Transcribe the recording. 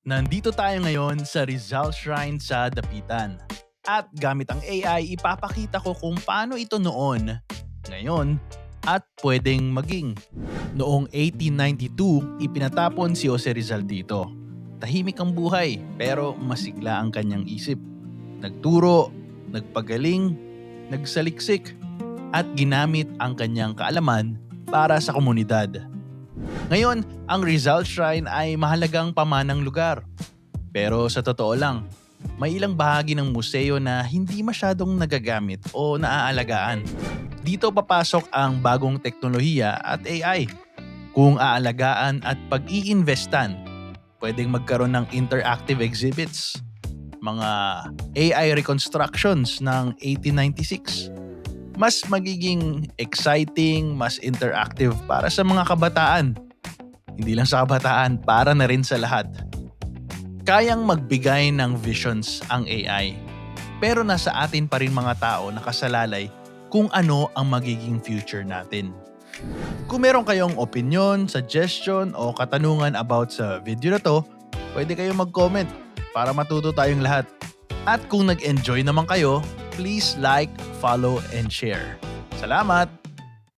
Nandito tayo ngayon sa Rizal Shrine sa Dapitan. At gamit ang AI, ipapakita ko kung paano ito noon, ngayon, at pwedeng maging. Noong 1892, ipinatapon si Jose Rizal dito. Tahimik ang buhay, pero masigla ang kanyang isip. Nagturo, nagpagaling, nagsaliksik, at ginamit ang kanyang kaalaman para sa komunidad. Ngayon, ang Rizal Shrine ay mahalagang pamanang lugar. Pero sa totoo lang, may ilang bahagi ng museo na hindi masyadong nagagamit o naaalagaan. Dito papasok ang bagong teknolohiya at AI. Kung aalagaan at pag-iinvestan, pwedeng magkaroon ng interactive exhibits, mga AI reconstructions ng 1896. Mas magiging exciting, mas interactive para sa mga kabataan. Hindi lang sa kabataan, para na rin sa lahat. Kayang magbigay ng visions ang AI. Pero nasa atin pa rin mga tao nakasalalay kung ano ang magiging future natin. Kung meron kayong opinion, suggestion o katanungan about sa video na to, pwede kayong mag-comment para matuto tayong lahat. At kung nag-enjoy naman kayo, please like, follow, and share. Salamat!